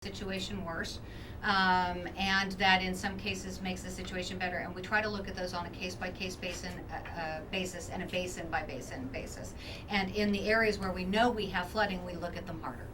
situation worse, and that in some cases makes the situation better. And we try to look at those on a case-by-case basis and a basin-by-basin basis. And in the areas where we know we have flooding, we look at them harder.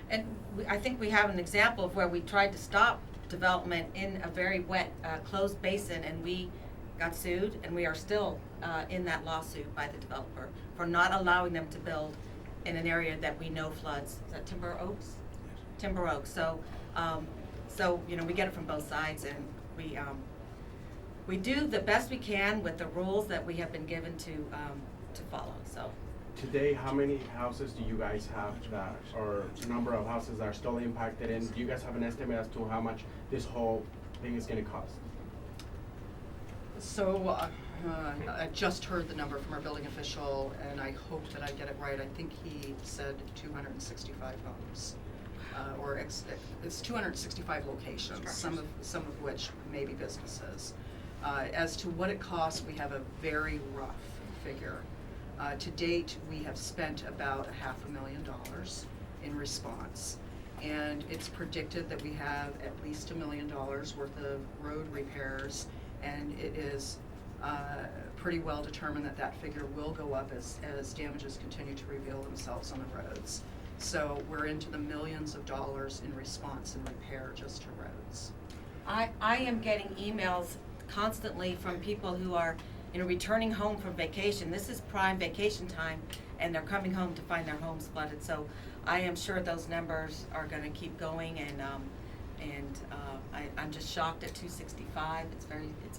And I think we have an example of where we tried to stop development in a very wet, closed basin, and we got sued, and we are still in that lawsuit by the developer for not allowing them to build in an area that we know floods. Is that Timber Oaks? Timber Oaks. So we get it from both sides, and we do the best we can with the rules that we have been given to follow. So today, how many houses do you guys have that, or number of houses that are still impacted, and do you guys have an estimate as to how much this whole thing is going to cost? So I just heard the number from our building official, and I hope that I get it right. I think he said 265 homes. It's 265 locations, some of which may be businesses. As to what it costs, we have a very rough figure. To date, we have spent about $500,000 in response, and it's predicted that we have at least $1 million worth of road repairs, and it is pretty well determined that that figure will go up as damages continue to reveal themselves on the roads. So we're into the millions of dollars in response and repair just to roads. I am getting emails constantly from people who are returning home from vacation. This is prime vacation time, and they're coming home to find their homes flooded. So I am sure those numbers are going to keep going, and I'm just shocked at 265. It's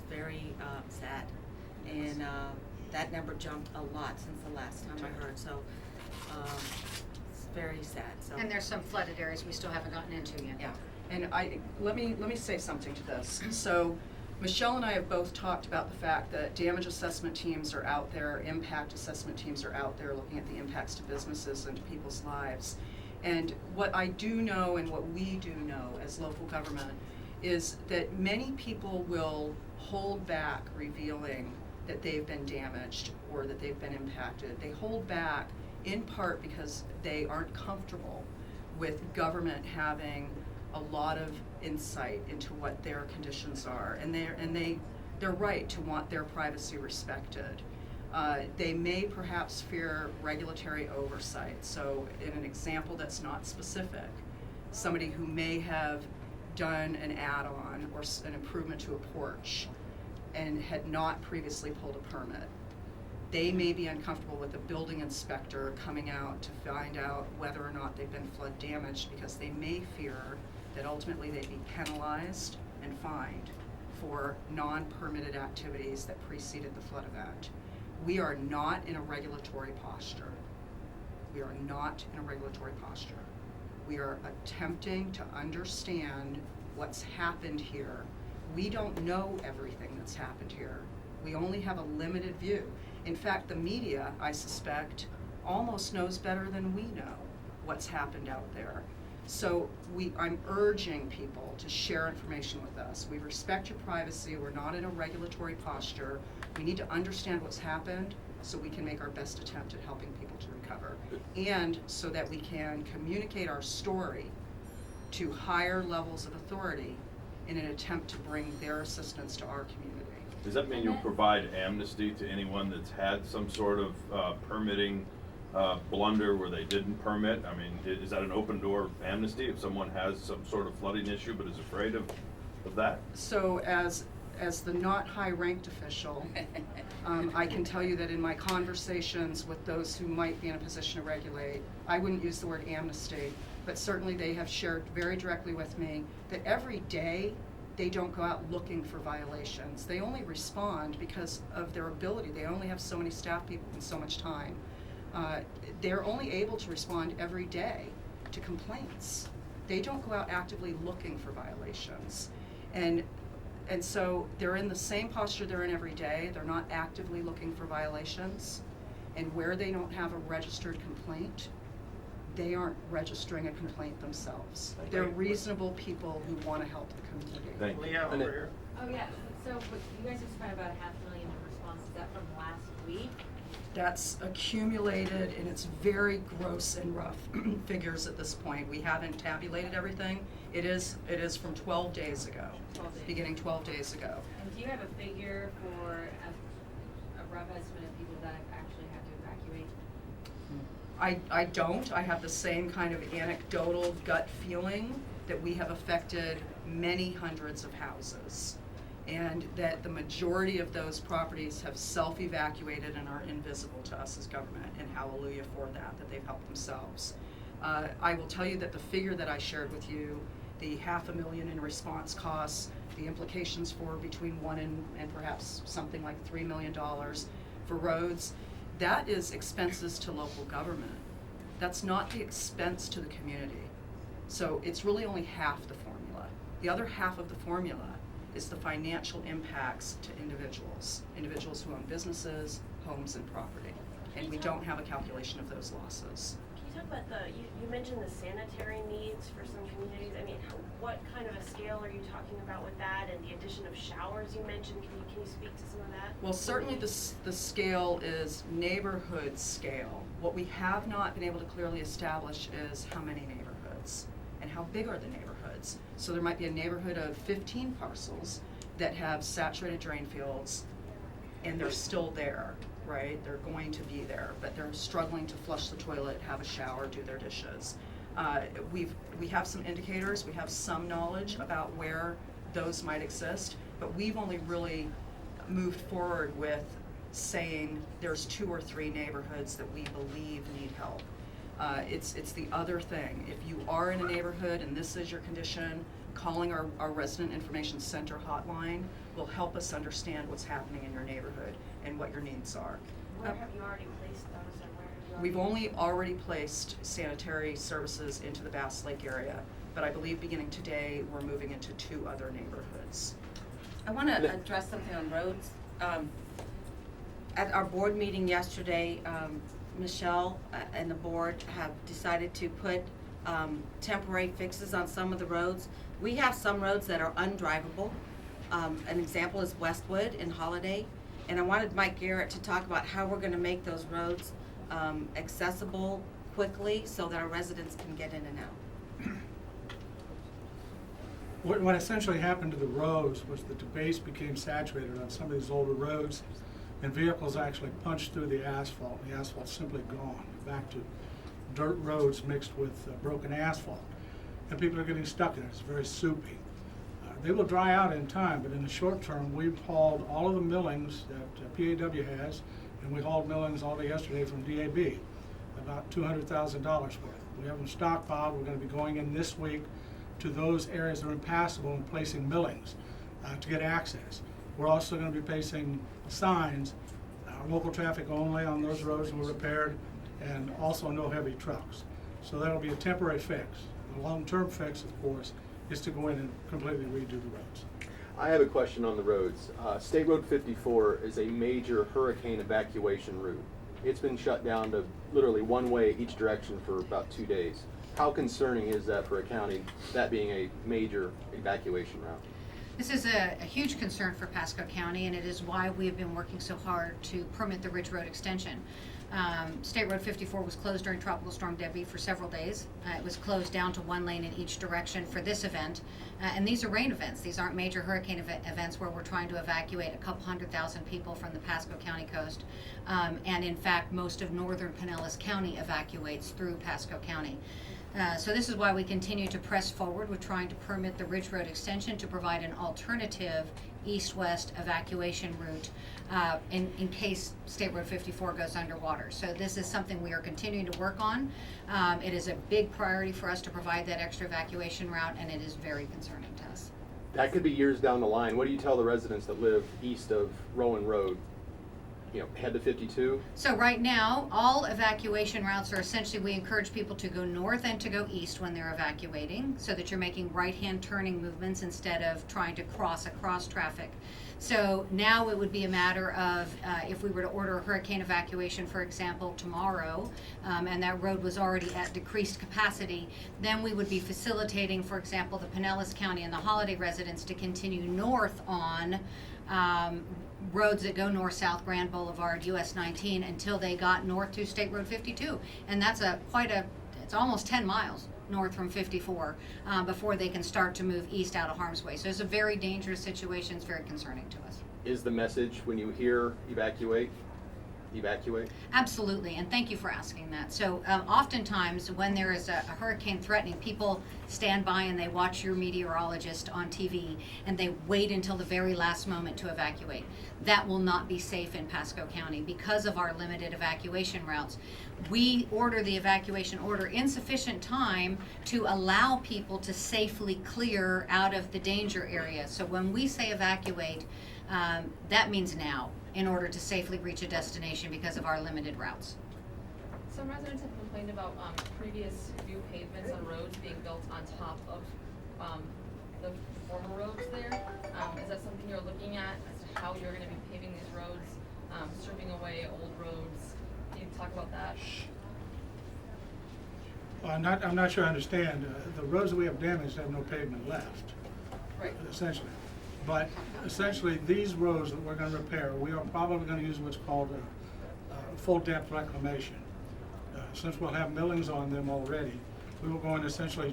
very sad, and that number jumped a lot since the last time I heard. So it's very sad. So And there's some flooded areas we still haven't gotten into yet. yeah. And let me say something to this. So Michelle and I have both talked about the fact that damage assessment teams are out there, impact assessment teams are out there looking at the impacts to businesses and to people's lives. And what I do know, and what we do know as local government, is that many people will hold back revealing that they've been damaged or that they've been impacted. They hold back in part because they aren't comfortable with government having a lot of insight into what their conditions are, and they're right to want their privacy respected. They may perhaps fear regulatory oversight. So in an example that's not specific, somebody who may have done an add-on or an improvement to a porch and had not previously pulled a permit, they may be uncomfortable with a building inspector coming out to find out whether or not they've been flood damaged, because they may fear that ultimately they'd be penalized and fined for non-permitted activities that preceded the flood event. We are not in a regulatory posture. We are not in a regulatory posture. We are attempting to understand what's happened here. We don't know everything that's happened here. We only have a limited view. In fact, the media, I suspect, almost knows better than we know what's happened out there. So I'm urging people to share information with us. We respect your privacy. We're not in a regulatory posture. We need to understand what's happened so we can make our best attempt at helping people to recover, and so that we can communicate our story to higher levels of authority in an attempt to bring their assistance to our community. Does that mean you'll provide amnesty to anyone that's had some sort of permitting blunder where they didn't permit? I mean, is that an open door amnesty if someone has some sort of flooding issue but is afraid of that? So as the not high-ranked official, I can tell you that in my conversations with those who might be in a position to regulate, I wouldn't use the word amnesty, but certainly they have shared very directly with me that every day they don't go out looking for violations. They only respond because of their ability. They only have so many staff people and so much time. They're only able to respond every day to complaints. They don't go out actively looking for violations. And so they're in the same posture they're in every day. They're not actively looking for violations. And where they don't have a registered complaint, they aren't registering a complaint themselves. They're reasonable people who want to help the community. Thank you. Leah, over here. Oh, yeah, so you guys have spent about $500,000 in response. Is that from last week? That's accumulated, and it's very gross and rough figures at this point. We haven't tabulated everything. It is from 12 days ago, 12 days. beginning 12 days ago. And do you have a figure for a rough estimate of people that actually have to evacuate? I don't. I have the same kind of anecdotal gut feeling that we have affected many hundreds of houses, and that the majority of those properties have self-evacuated and are invisible to us as government, and hallelujah for that they've helped themselves. I will tell you that the figure that I shared with you, the $500,000 in response costs, the implications for between $1 and perhaps something like $3 million for roads, that is expenses to local government. That's not the expense to the community. So it's really only half the formula. The other half of the formula is the financial impacts to individuals who own businesses, homes, and property. And we don't have a calculation of those losses. Can you talk about you mentioned the sanitary needs for some communities. I mean, what kind of a scale are you talking about with that, and the addition of showers you mentioned? Can you speak to some of that? Well, certainly the scale is neighborhood scale. What we have not been able to clearly establish is how many neighborhoods and how big are the neighborhoods. So there might be a neighborhood of 15 parcels that have saturated drain fields, and they're still there, right? They're going to be there, but they're struggling to flush the toilet, have a shower, do their dishes. We have some indicators, we have some knowledge about where those might exist, but we've only really moved forward with saying there's 2 or 3 neighborhoods that we believe need help. It's the other thing. If you are in a neighborhood and this is your condition, calling our resident information center hotline will help us understand what's happening in your neighborhood and what your needs are. Where have you already placed those, and where have you We've only already placed sanitary services into the Bass Lake area, but I believe beginning today, we're moving into 2 other neighborhoods. I want to address something on roads. At our board meeting yesterday, Michelle and the board have decided to put temporary fixes on some of the roads. We have some roads that are undrivable. An example is Westwood and Holiday. And I wanted Mike Garrett to talk about how we're going to make those roads accessible quickly so that our residents can get in and out. What essentially happened to the roads was that the base became saturated on some of these older roads, and vehicles actually punched through the asphalt. The asphalt's simply gone, back to dirt roads mixed with broken asphalt. And people are getting stuck in it. It's very soupy. They will dry out in time, but in the short term, we've hauled all of the millings that PAW has, and we hauled millings all day yesterday from DAB, about $200,000 worth. We have them stockpiled. We're going to be going in this week to those areas that are impassable and placing millings to get access. We're also going to be placing signs, local traffic only on those roads that were repaired, and also no heavy trucks. So that'll be a temporary fix. The long-term fix, of course, is to go in and completely redo the roads. I have a question on the roads. State Road 54 is a major hurricane evacuation route. It's been shut down to literally one way each direction for about 2 days. How concerning is that for a county, that being a major evacuation route? This is a huge concern for Pasco County, and it is why we have been working so hard to permit the Ridge Road extension. State Road 54 was closed during Tropical Storm Debbie for several days. It was closed down to 1 lane in each direction for this event. And these are rain events. These aren't major hurricane events where we're trying to evacuate a couple 100,000 people from the Pasco County coast. And in fact, most of northern Pinellas County evacuates through Pasco County. So this is why we continue to press forward with trying to permit the Ridge Road extension to provide an alternative east-west evacuation route in case State Road 54 goes underwater. So this is something we are continuing to work on. It is a big priority for us to provide that extra evacuation route, and it is very concerning to us. That could be years down the line. What do you tell the residents that live east of Rowan Road? You know, head to 52? So right now, all evacuation routes are essentially, we encourage people to go north and to go east when they're evacuating, so that you're making right-hand turning movements instead of trying to cross across traffic. So now it would be a matter of, if we were to order a hurricane evacuation, for example, tomorrow, and that road was already at decreased capacity, then we would be facilitating, for example, the Pinellas County and the Holiday residents to continue north on roads that go north-south, Grand Boulevard, US 19, until they got north to State Road 52. And that's it's almost 10 miles north from 54 before they can start to move east out of harm's way. So it's a very dangerous situation. It's very concerning to us. Is the message when you hear evacuate, evacuate? Absolutely, and thank you for asking that. So oftentimes when there is a hurricane threatening, people stand by and they watch your meteorologist on TV and they wait until the very last moment to evacuate. That will not be safe in Pasco County because of our limited evacuation routes. We order the evacuation order in sufficient time to allow people to safely clear out of the danger area. So when we say evacuate, that means now, in order to safely reach a destination because of our limited routes. Some residents have complained about previous new pavements on roads being built on top of the former roads there. Is that something you're looking at as to how you're going to be paving these roads, stripping away old roads? Can you talk about that? Well, I'm not sure I understand. The roads that we have damaged have no pavement left, Right. essentially. But essentially, these roads that we're gonna repair, we are probably gonna use what's called a full depth reclamation. Since we'll have millings on them already, we will go and essentially